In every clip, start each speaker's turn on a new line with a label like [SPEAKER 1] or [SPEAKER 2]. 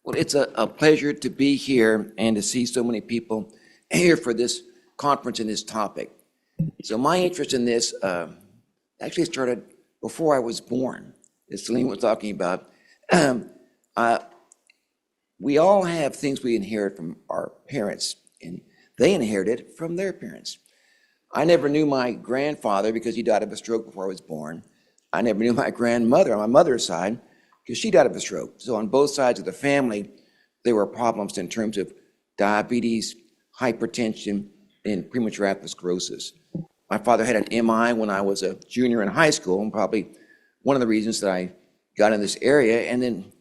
[SPEAKER 1] Well, it's a pleasure to be here and to see so many people here for this conference and this topic. So my interest in this actually started before I was born, as Celine was talking about. We all have things we inherit from our parents, and they inherited from their parents. I never knew my grandfather because he died of a stroke before I was born. I never knew my grandmother on my mother's side because she died of a stroke. So on both sides of the family, there were problems in terms of diabetes, hypertension, and premature atherosclerosis. My father had an MI when I was a junior in high school, and probably one of the reasons that I got in this area. And then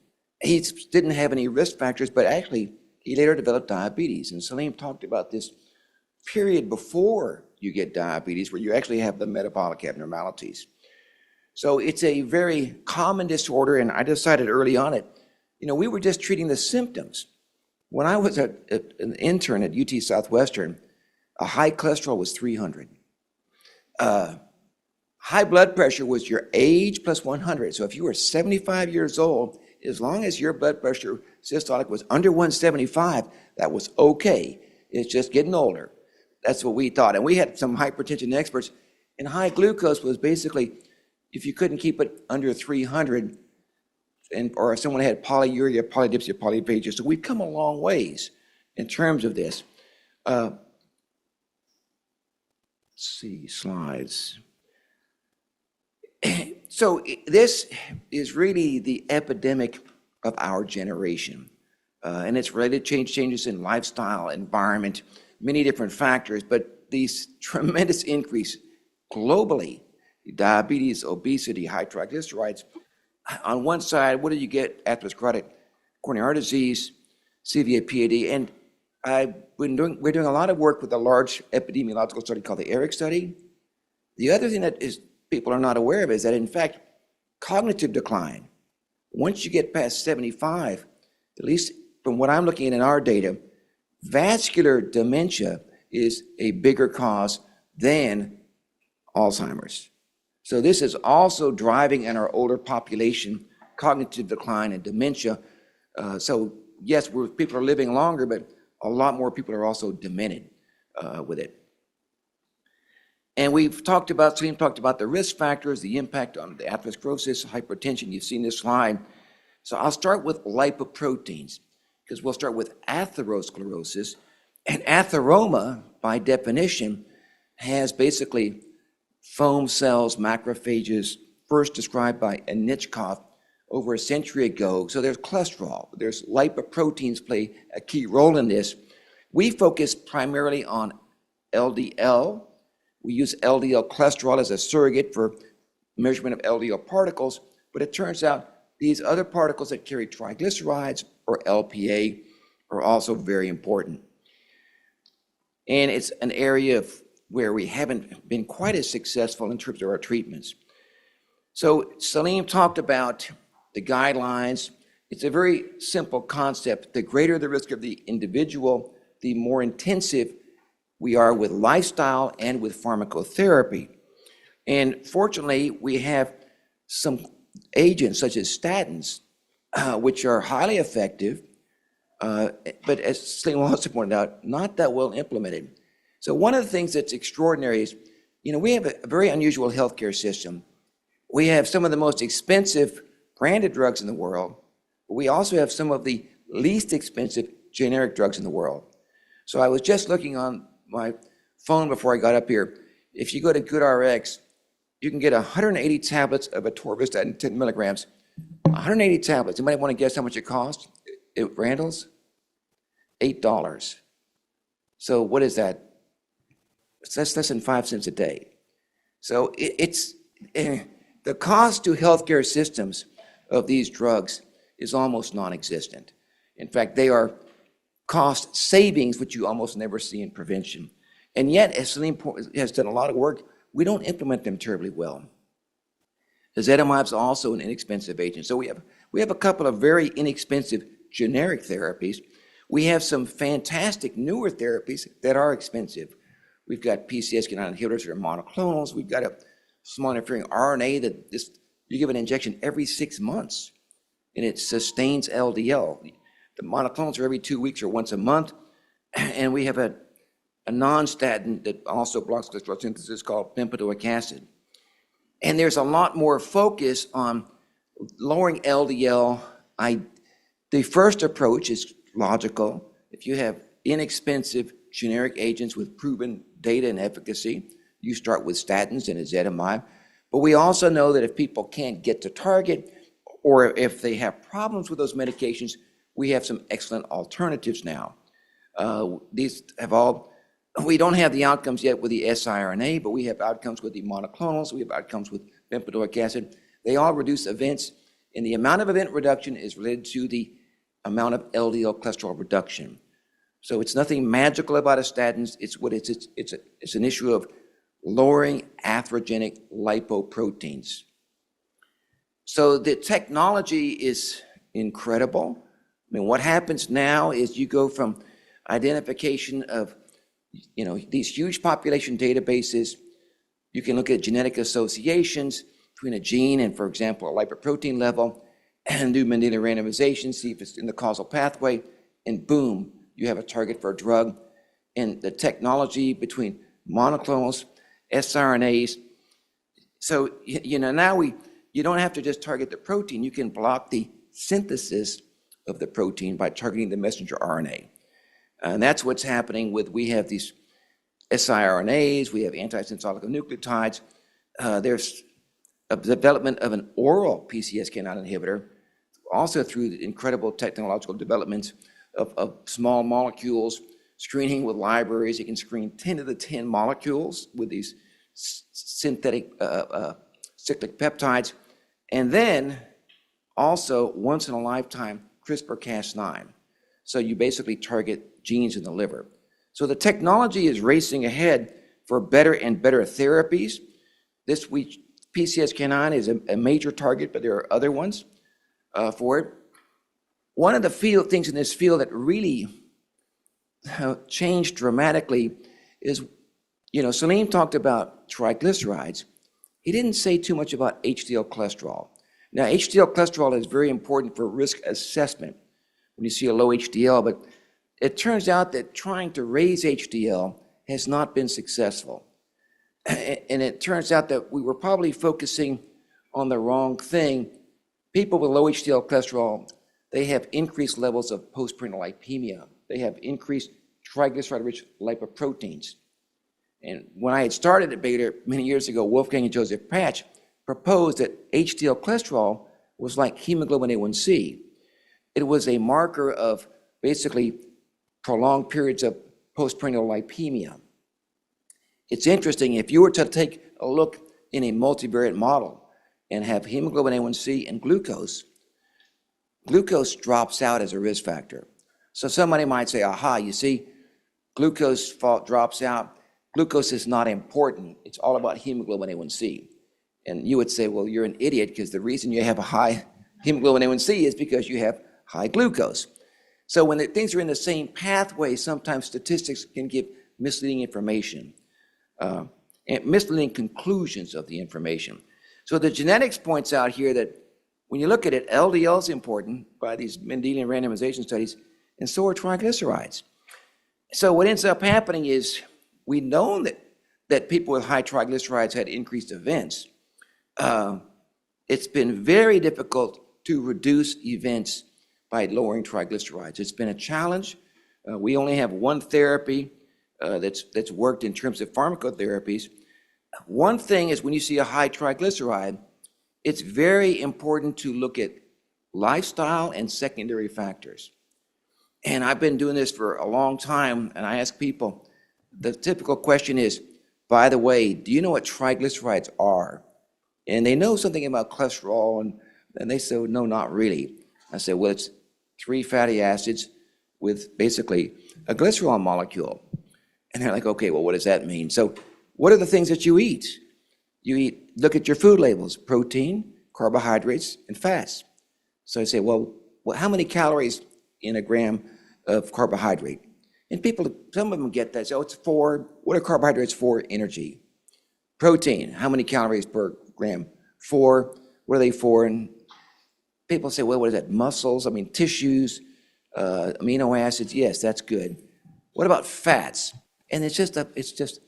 [SPEAKER 1] he didn't have any risk factors, but actually he later developed diabetes. And Salim talked about this period before you get diabetes where you actually have the metabolic abnormalities. So it's a very common disorder, and I decided early on we were just treating the symptoms. When I was an intern at UT Southwestern, a high cholesterol was 300. High blood pressure was your age plus 100. So if you were 75 years old, as long as your blood pressure systolic was under 175, that was okay. It's just getting older. That's what we thought. And we had some hypertension experts, and high glucose was basically, if you couldn't keep it under 300, or someone had polyuria, polydipsia, polyphagia. So we've come a long ways in terms of this. Let's see, slides. So this is really the epidemic of our generation. And it's related to changes in lifestyle, environment, many different factors, but these tremendous increase globally, diabetes, obesity, high triglycerides. On one side, what do you get? Atherosclerotic coronary heart disease, CVA-PAD, and we're doing a lot of work with a large epidemiological study called the ERIC study. The other thing that people are not aware of is that, in fact, cognitive decline, once you get past 75, at least from what I'm looking at in our data, vascular dementia is a bigger cause than Alzheimer's. So this is also driving in our older population cognitive decline and dementia. So yes, people are living longer, but a lot more people are also demented with it. And Salim talked about the risk factors, the impact on the atherosclerosis, hypertension. You've seen this slide. So I'll start with lipoproteins, because we'll start with atherosclerosis. And atheroma, by definition, has basically foam cells, macrophages, first described by Anichkov over a century ago. So there's cholesterol, there's lipoproteins play a key role in this. We focus primarily on LDL. We use LDL cholesterol as a surrogate for measurement of LDL particles, but it turns out these other particles that carry triglycerides, or LPA, are also very important. And it's an area where we haven't been quite as successful in terms of our treatments. So Salim talked about the guidelines. It's a very simple concept. The greater the risk of the individual, the more intensive we are with lifestyle and with pharmacotherapy. And fortunately, we have some agents such as statins, which are highly effective, but as Salim also pointed out, not that well implemented. So one of the things that's extraordinary is, we have a very unusual healthcare system. We have some of the most expensive branded drugs in the world, but we also have some of the least expensive generic drugs in the world. So I was just looking on my phone before I got up here. If you go to GoodRx, you can get 180 tablets of atorvastatin, 10 milligrams. 180 tablets. Anybody want to guess how much it costs at Randall's? $8. So what is that? That's less than 5 cents a day. So it's the cost to healthcare systems of these drugs is almost non-existent. In fact, they are cost savings, which you almost never see in prevention. And yet, as Salim has done a lot of work, we don't implement them terribly well. Ezetimibe is also an inexpensive agent. So we have a couple of very inexpensive generic therapies. We have some fantastic newer therapies that are expensive. We've got PCSK9 inhibitors that are monoclonals. We've got a small interfering RNA that you give an injection every 6 months, and it sustains LDL. The monoclonals are every 2 weeks or once a month. And we have a non-statin that also blocks cholesterol synthesis called bempedoic acid. And there's a lot more focus on lowering LDL. The first approach is logical. If you have inexpensive generic agents with proven data and efficacy, you start with statins and ezetimibe. But we also know that if people can't get to target, or if they have problems with those medications, we have some excellent alternatives now. These have all, we don't have the outcomes yet with the siRNA, but we have outcomes with the monoclonals, we have outcomes with bempedoic acid. They all reduce events, and the amount of event reduction is related to the amount of LDL cholesterol reduction. So it's nothing magical about a statins. It's an issue of lowering atherogenic lipoproteins. So the technology is incredible. I mean, what happens now is you go from identification of, these huge population databases. You can look at genetic associations between a gene and, for example, a lipoprotein level, and do Mendelian randomization, see if it's in the causal pathway, and boom, you have a target for a drug. And the technology between monoclonals, siRNAs. So, now you don't have to just target the protein. You can block the synthesis of the protein by targeting the messenger RNA. And that's what's happening we have these siRNAs, we have antisense oligonucleotides. There's a development of an oral PCSK9 inhibitor, also through the incredible technological developments of small molecules, screening with libraries. You can screen 10 to the 10 molecules with these synthetic cyclic peptides. And then also, once in a lifetime, CRISPR-Cas9. So you basically target genes in the liver. So the technology is racing ahead for better and better therapies. This week, PCSK9 is a major target, but there are other ones for it. One of the things in this field that really changed dramatically is, Salim talked about triglycerides. He didn't say too much about HDL cholesterol. Now, HDL cholesterol is very important for risk assessment when you see a low HDL, but it turns out that trying to raise HDL has not been successful. And it turns out that we were probably focusing on the wrong thing. People with low HDL cholesterol, they have increased levels of postprandial lipemia. They have increased triglyceride-rich lipoproteins. And when I had started at Baylor many years ago, Wolfgang and Joseph Patch proposed that HDL cholesterol was like hemoglobin A1C. It was a marker of basically prolonged periods of postprandial lipemia. It's interesting, if you were to take a look in a multivariate model and have hemoglobin A1C and glucose drops out as a risk factor. So somebody might say, aha, you see, glucose drops out. Glucose is not important. It's all about hemoglobin A1C. And you would say, well, you're an idiot, because the reason you have a high hemoglobin A1C is because you have high glucose. So when things are in the same pathway, sometimes statistics can give misleading information and misleading conclusions of the information. So the genetics points out here that when you look at it, LDL is important by these Mendelian randomization studies, and so are triglycerides. So what ends up happening is we know that people with high triglycerides had increased events. It's been very difficult to reduce events by lowering triglycerides. It's been a challenge. We only have one therapy that's worked in terms of pharmacotherapies. One thing is when you see a high triglyceride, it's very important to look at lifestyle and secondary factors. And I've been doing this for a long time, and I ask people, the typical question is, by the way, do you know what triglycerides are? And they know something about cholesterol, and they say, no, not really. I say, well, it's 3 fatty acids with basically a glycerol molecule. And they're like, okay, well, what does that mean? So what are the things that you eat? Look at your food labels: protein, carbohydrates, and fats. So I say, well, how many calories in a gram of carbohydrate? And some of them get that. So it's 4. What are carbohydrates for? Energy. Protein, how many calories per gram? 4. What are they for? And people say, well, what is that? Muscles, tissues, Amino acids, yes, that's good. What about fats? And it's just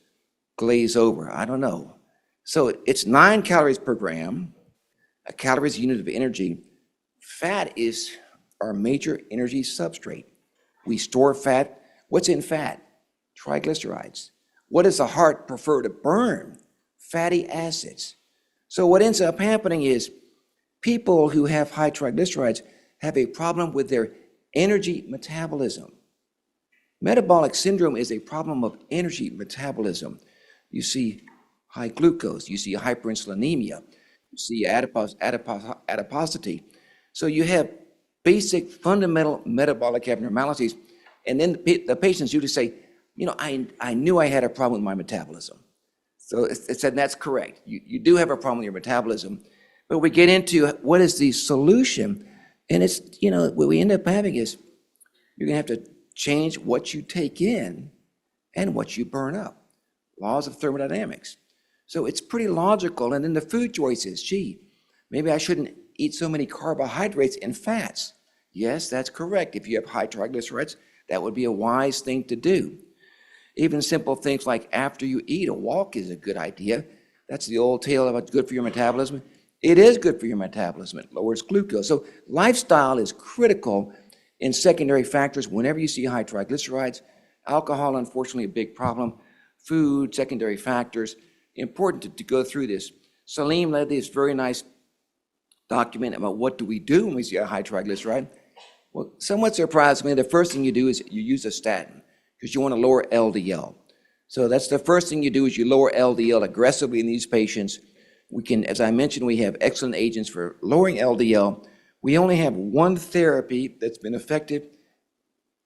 [SPEAKER 1] glaze over. I don't know. So it's 9 calories per gram. A calorie is a unit of energy. Fat is our major energy substrate. We store fat. What's in fat? Triglycerides. What does the heart prefer to burn? Fatty acids. So what ends up happening is people who have high triglycerides have a problem with their energy metabolism. Metabolic syndrome is a problem of energy metabolism. You see high glucose, you see hyperinsulinemia, you see adiposity. So you have basic fundamental metabolic abnormalities, and then the patients usually say, I knew I had a problem with my metabolism. So it said that's correct. You do have a problem with your metabolism, but we get into what is the solution, and it's, what we end up having is you're gonna have to change what you take in and what you burn up. Laws of thermodynamics. So it's pretty logical. And then the food choices, maybe I shouldn't eat so many carbohydrates and fats. Yes, that's correct. If you have high triglycerides, that would be a wise thing to do. Even simple things like after you eat, a walk is a good idea. That's the old tale about good for your metabolism. It is good for your metabolism. It lowers glucose. So lifestyle is critical in secondary factors. Whenever you see high triglycerides, alcohol, unfortunately, a big problem. Food, secondary factors, important to go through this. Salim led this very nice document about what do we do when we see a high triglyceride. Well, somewhat surprisingly, the first thing you do is you use a statin because you want to lower LDL. So that's the first thing you do is you lower LDL aggressively in these patients. We can, as I mentioned, we have excellent agents for lowering LDL. We only have one therapy that's been effective.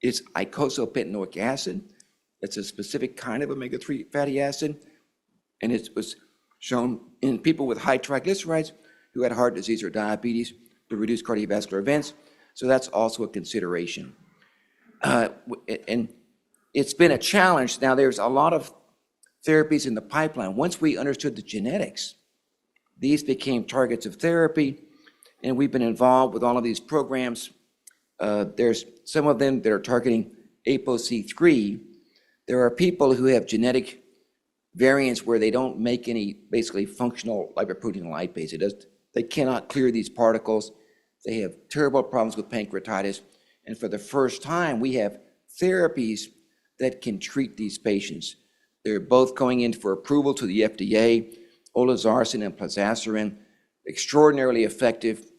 [SPEAKER 1] It's eicosapentaenoic acid. It's a specific kind of omega-3 fatty acid, and it was shown in people with high triglycerides who had heart disease or diabetes to reduce cardiovascular events. So that's also a consideration. And it's been a challenge. Now, there's a lot of therapies in the pipeline. Once we understood the genetics, these became targets of therapy, and we've been involved with all of these programs. There's some of them that are targeting ApoC3. There are people who have genetic variants where they don't make any basically functional lipoprotein lipase. They cannot clear these particles. They have terrible problems with pancreatitis. And for the first time, we have therapies that can treat these patients. They're both going in for approval to the FDA, olezarsen and plozasiran, extraordinarily effective,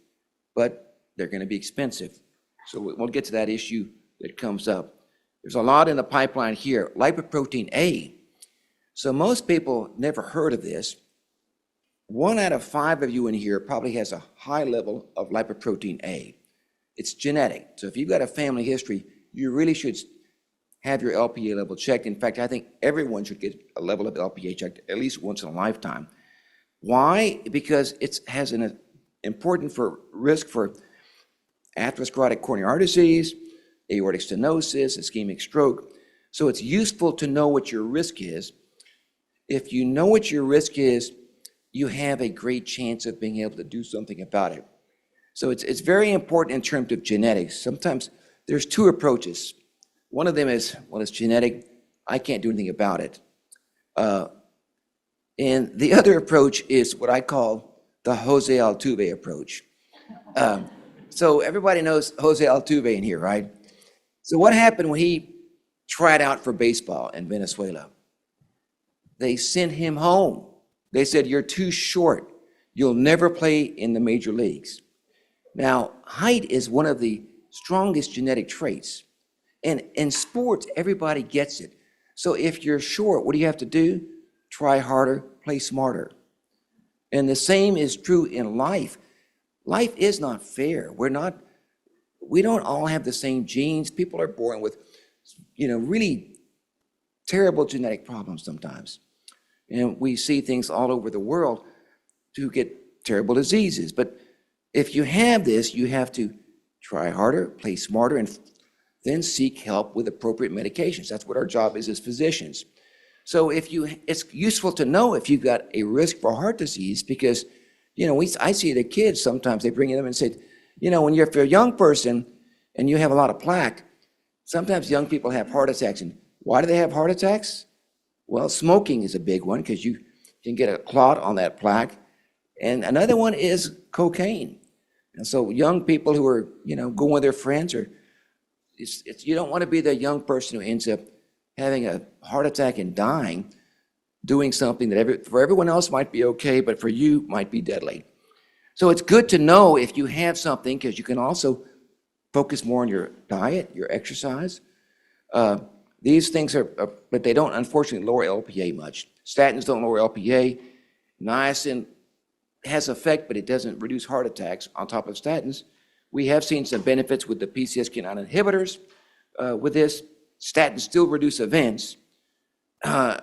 [SPEAKER 1] but they're going to be expensive. So we'll get to that issue that comes up. There's a lot in the pipeline here. Lipoprotein A. So most people never heard of this. 1 out of 5 of you in here probably has a high level of lipoprotein A. It's genetic. So if you've got a family history, you really should have your LPA level checked. In fact, I think everyone should get a level of LPA checked at least once in a lifetime. Why? Because it has an important risk for atherosclerotic coronary heart disease, aortic stenosis, ischemic stroke. So it's useful to know what your risk is. If you know what your risk is, you have a great chance of being able to do something about it. So it's very important in terms of genetics. Sometimes there's 2 approaches. One of them is, well, it's genetic. I can't do anything about it. And the other approach is what I call the Jose Altuve approach. So everybody knows Jose Altuve in here, right? So what happened when he tried out for baseball in Venezuela? They sent him home. They said, you're too short. You'll never play in the major leagues. Now, height is one of the strongest genetic traits. And in sports, everybody gets it. So if you're short, what do you have to do? Try harder, play smarter. And the same is true in life. Life is not fair. We don't all have the same genes. People are born with, really terrible genetic problems sometimes. And we see things all over the world to get terrible diseases. But if you have this, you have to try harder, play smarter, and then seek help with appropriate medications. That's what our job is as physicians. So it's useful to know if you've got a risk for heart disease because, I see the kids sometimes, they bring them and say, if you're a young person, and you have a lot of plaque, sometimes young people have heart attacks. And why do they have heart attacks? Well, smoking is a big one because you can get a clot on that plaque. And another one is cocaine. And so young people who are, going with their friends, or you don't want to be the young person who ends up having a heart attack and dying, doing something that for everyone else might be okay, but for you might be deadly. So it's good to know if you have something, because you can also focus more on your diet, your exercise. These things but they don't unfortunately lower LPA much. Statins don't lower LPA. Niacin has effect, but it doesn't reduce heart attacks on top of statins. We have seen some benefits with the PCSK9 inhibitors. With this, statins still reduce events,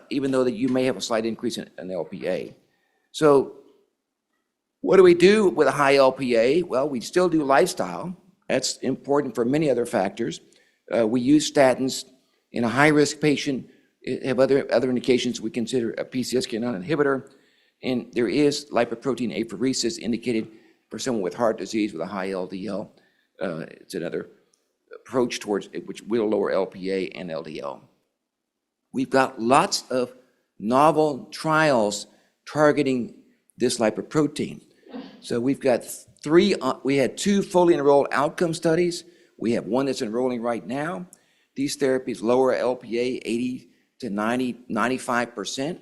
[SPEAKER 1] even though that you may have a slight increase in LPA. So what do we do with a high LPA? Well, we still do lifestyle. That's important for many other factors. We use statins in a high-risk patient. Have other indications. We consider a PCSK9 inhibitor, and there is lipoprotein apheresis indicated for someone with heart disease with a high LDL. It's another approach towards it, which will lower LPA and LDL. We've got lots of novel trials targeting this lipoprotein. So we've got we had 2 fully enrolled outcome studies. We have one that's enrolling right now. These therapies lower LPA 80 to 90, 95%.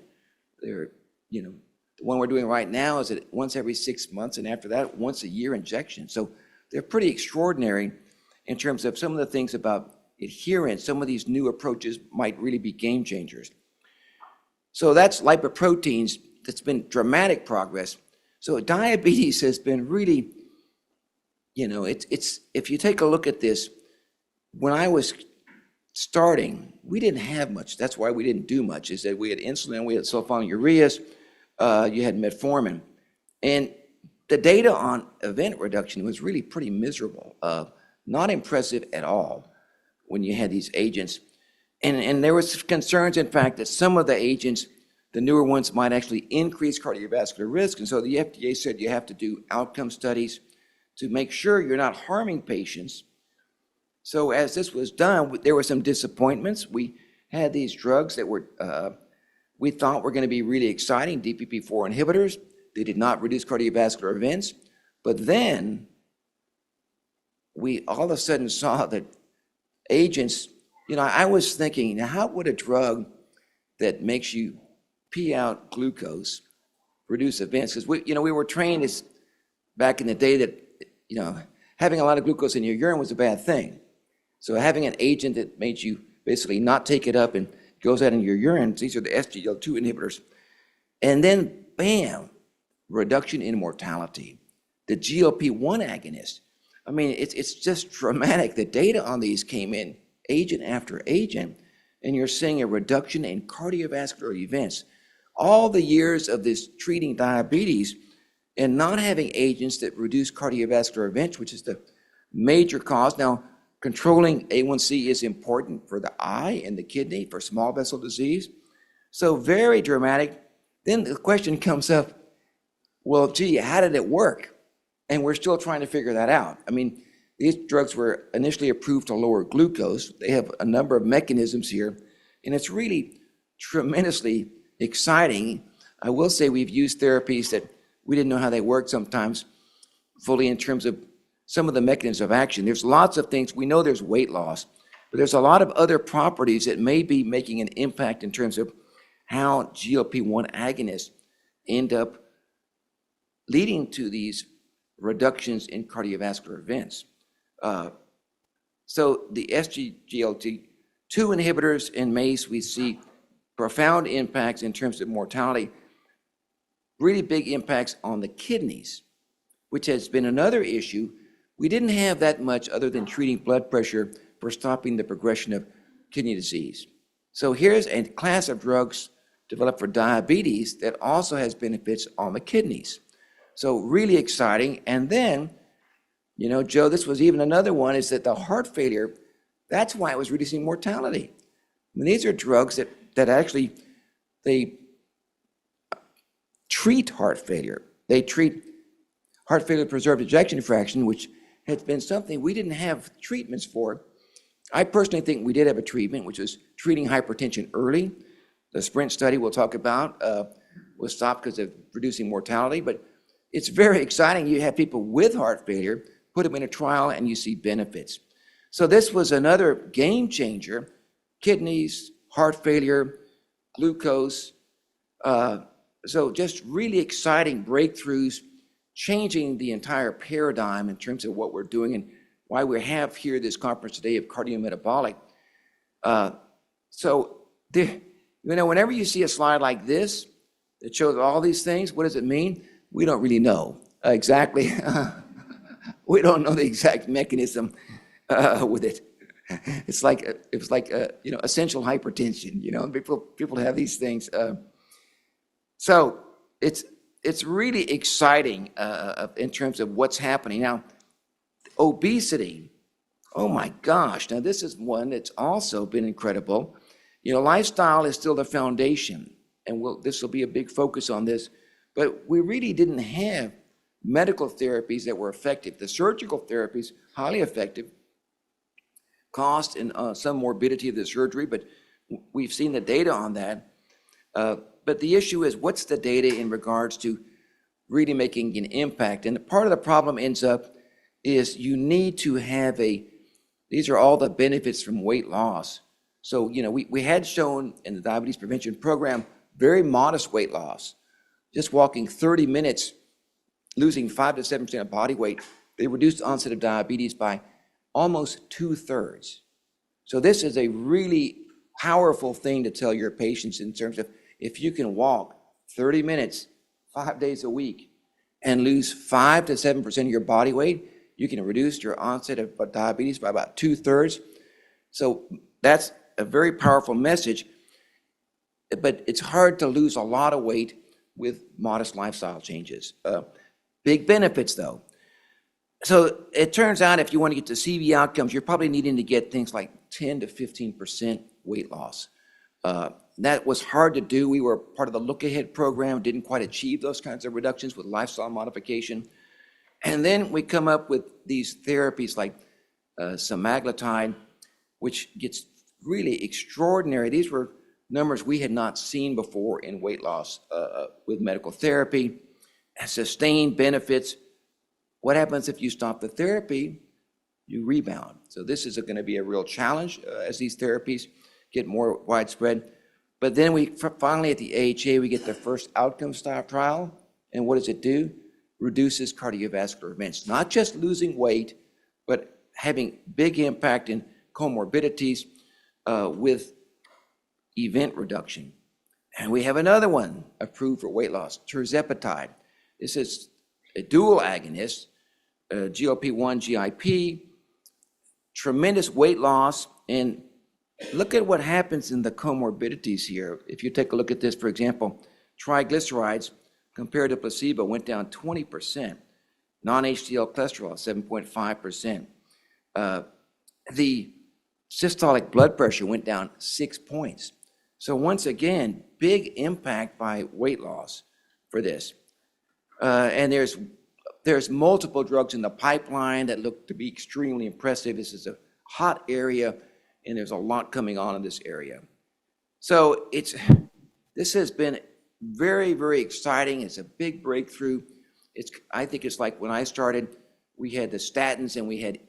[SPEAKER 1] They're, the one we're doing right now is at once every 6 months, and after that, once a year injection. So they're pretty extraordinary in terms of some of the things about adherence. Some of these new approaches might really be game changers. So that's lipoproteins. That's been dramatic progress. So diabetes has been really, it's if you take a look at this, when I was starting, we didn't have much. That's why we didn't do much, is that we had insulin, we had sulfonylureas, you had metformin. And the data on event reduction was really pretty miserable, not impressive at all when you had these agents. And there was concerns, in fact, that some of the agents, the newer ones, might actually increase cardiovascular risk. And so the FDA said you have to do outcome studies to make sure you're not harming patients. So as this was done, there were some disappointments. We had these drugs that were, we thought were going to be really exciting, DPP-4 inhibitors. They did not reduce cardiovascular events. But then we all of a sudden saw that agents, I was thinking, now how would a drug that makes you pee out glucose reduce events? Because we were trained as back in the day that, having a lot of glucose in your urine was a bad thing. So having an agent that made you basically not take it up and goes out in your urine, these are the SGLT2 inhibitors. And then, bam, reduction in mortality. The GLP-1 agonist. I mean, it's just dramatic. The data on these came in agent after agent, and you're seeing a reduction in cardiovascular events. All the years of this treating diabetes and not having agents that reduce cardiovascular events, which is the major cause. Now, controlling A1C is important for the eye and the kidney for small vessel disease. So very dramatic. Then the question comes up, well, gee, how did it work? And we're still trying to figure that out. I mean, these drugs were initially approved to lower glucose. They have a number of mechanisms here, and it's really tremendously exciting. I will say we've used therapies that we didn't know how they worked sometimes fully in terms of some of the mechanisms of action. There's lots of things. We know there's weight loss, but there's a lot of other properties that may be making an impact in terms of how GLP-1 agonists end up leading to these reductions in cardiovascular events. So the SGLT2 inhibitors in MACE, we see profound impacts in terms of mortality, really big impacts on the kidneys, which has been another issue. We didn't have that much other than treating blood pressure for stopping the progression of kidney disease. So here's a class of drugs developed for diabetes that also has benefits on the kidneys. So really exciting. And then, Joe, this was even another one, is that the heart failure, that's why it was reducing mortality. I mean, these are drugs that actually, they treat heart failure. They treat heart failure with preserved ejection fraction, which has been something we didn't have treatments for. I personally think we did have a treatment, which was treating hypertension early. The SPRINT study we'll talk about was stopped because of reducing mortality, but it's very exciting. You have people with heart failure, put them in a trial, and you see benefits. So this was another game changer: kidneys, heart failure, glucose. So just really exciting breakthroughs, changing the entire paradigm in terms of what we're doing and why we have here this conference today of cardiometabolic. Whenever you see a slide like this that shows all these things, what does it mean? We don't really know exactly. We don't know the exact mechanism with it. It's like essential hypertension. People have these things. So it's really exciting in terms of what's happening now. Obesity. Oh my gosh! Now this is one that's also been incredible. Lifestyle is still the foundation, and this will be a big focus on this. But we really didn't have medical therapies that were effective. The surgical therapies, highly effective, cost and some morbidity of the surgery, but we've seen the data on that. But the issue is, what's the data in regards to really making an impact? And part of the problem ends up is you need to have these are all the benefits from weight loss. So, we had shown in the diabetes prevention program very modest weight loss. Just walking 30 minutes, losing 5 to 7% of body weight, they reduced onset of diabetes by almost 2/3. So this is a really powerful thing to tell your patients in terms of, if you can walk 30 minutes, 5 days a week, and lose 5 to 7% of your body weight, you can reduce your onset of diabetes by about 2/3. So that's a very powerful message, but it's hard to lose a lot of weight with modest lifestyle changes. Big benefits though. So it turns out if you want to get to CV outcomes, you're probably needing to get things like 10 to 15% weight loss. That was hard to do. We were part of the Look Ahead program, didn't quite achieve those kinds of reductions with lifestyle modification. And then we come up with these therapies like semaglutide, which gets really extraordinary. These were numbers we had not seen before in weight loss with medical therapy, sustained benefits. What happens if you stop the therapy? You rebound. So this is going to be a real challenge as these therapies get more widespread. But then we finally at the AHA, we get the first outcome trial. And what does it do? Reduces cardiovascular events, not just losing weight, but having big impact in comorbidities with event reduction. And we have another one approved for weight loss, tirzepatide. This is a dual agonist, GLP-1, GIP, tremendous weight loss. And look at what happens in the comorbidities here. If you take a look at this, for example, triglycerides compared to placebo went down 20%. Non-HDL cholesterol, 7.5%. The systolic blood pressure went down 6 points. So once again, big impact by weight loss for this. And there's multiple drugs in the pipeline that look to be extremely impressive. This is a hot area, and there's a lot coming on in this area. So this has been very, very exciting. It's a big breakthrough. I think it's like when I started, we had the statins and we had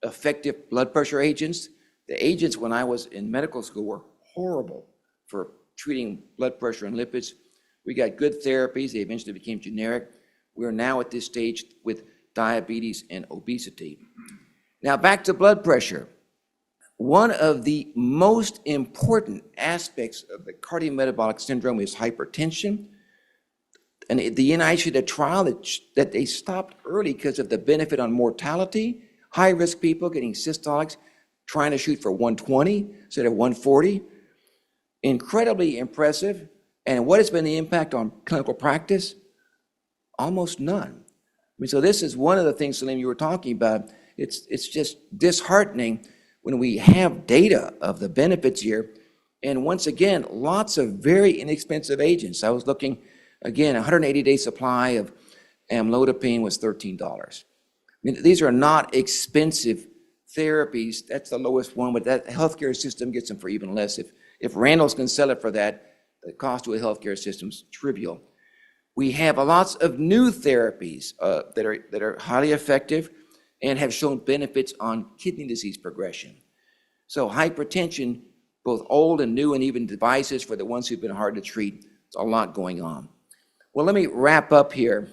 [SPEAKER 1] effective blood pressure agents. The agents when I was in medical school were horrible for treating blood pressure and lipids. We got good therapies. They eventually became generic. We're now at this stage with diabetes and obesity. Now back to blood pressure. One of the most important aspects of the cardiometabolic syndrome is hypertension. And the NIH did a trial that they stopped early because of the benefit on mortality. High-risk people getting systolics, trying to shoot for 120 instead of 140. Incredibly impressive. And what has been the impact on clinical practice? Almost none. So this is one of the things, Salim, you were talking about. It's just disheartening when we have data of the benefits here. And once again, lots of very inexpensive agents. I was looking, again, 180-day supply of amlodipine was $13. mean, these are not expensive therapies. That's the lowest one, but that healthcare system gets them for even less. If Randall's can sell it for that, the cost to a healthcare system is trivial. We have lots of new therapies that are highly effective and have shown benefits on kidney disease progression. So hypertension, both old and new, and even devices for the ones who've been hard to treat, there's a lot going on. Well, let me wrap up here.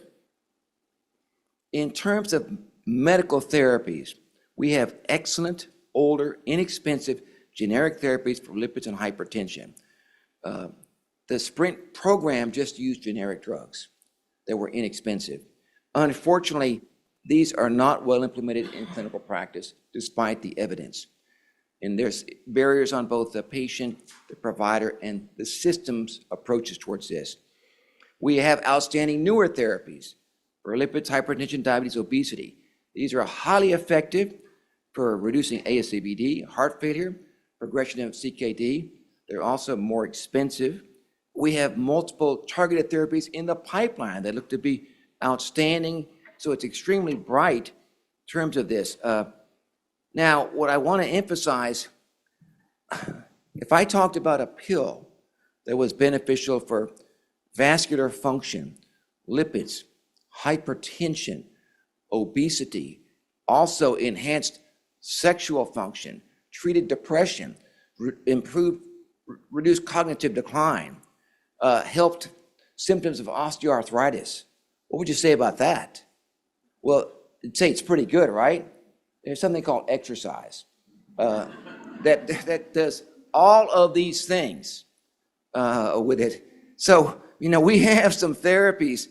[SPEAKER 1] In terms of medical therapies, we have excellent, older, inexpensive generic therapies for lipids and hypertension. The Sprint program just used generic drugs that were inexpensive. Unfortunately, these are not well implemented in clinical practice, despite the evidence. And there's barriers on both the patient, the provider, and the system's approaches towards this. We have outstanding newer therapies for lipids, hypertension, diabetes, obesity. These are highly effective for reducing ASCVD, heart failure, progression of CKD. They're also more expensive. We have multiple targeted therapies in the pipeline that look to be outstanding, so it's extremely bright in terms of this. Now, what I want to emphasize, if I talked about a pill that was beneficial for vascular function, lipids, hypertension, obesity, also enhanced sexual function, treated depression, reduced cognitive decline, helped symptoms of osteoarthritis. What would you say about that? Well, I'd say it's pretty good, right? There's something called exercise that does all of these things with it. So, we have some therapies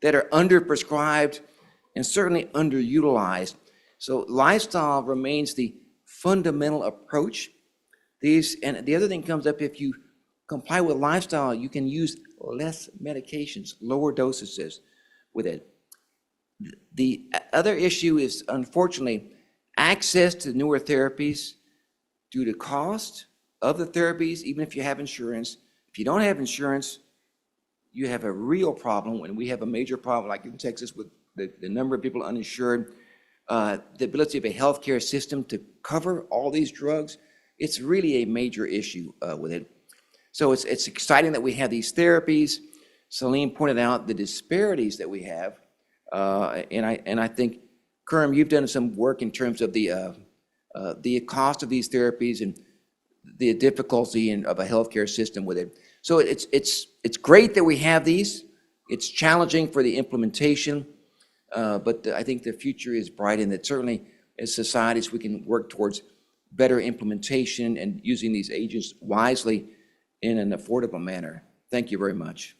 [SPEAKER 1] that are underprescribed and certainly underutilized. So lifestyle remains the fundamental approach. And the other thing comes up, if you comply with lifestyle, you can use less medications, lower dosages with it. The other issue is, unfortunately, access to newer therapies due to cost of the therapies, even if you have insurance. If you don't have insurance, you have a real problem. When we have a major problem, like in Texas, with the number of people uninsured, the ability of a healthcare system to cover all these drugs, it's really a major issue with it. So it's exciting that we have these therapies. Celine pointed out the disparities that we have, and I think, Kerm, you've done some work in terms of the cost of these therapies and the difficulty of a healthcare system with it. So it's great that we have these. It's challenging for the implementation, but I think the future is bright, and that certainly as societies we can work towards better implementation and using these agents wisely in an affordable manner. Thank you very much.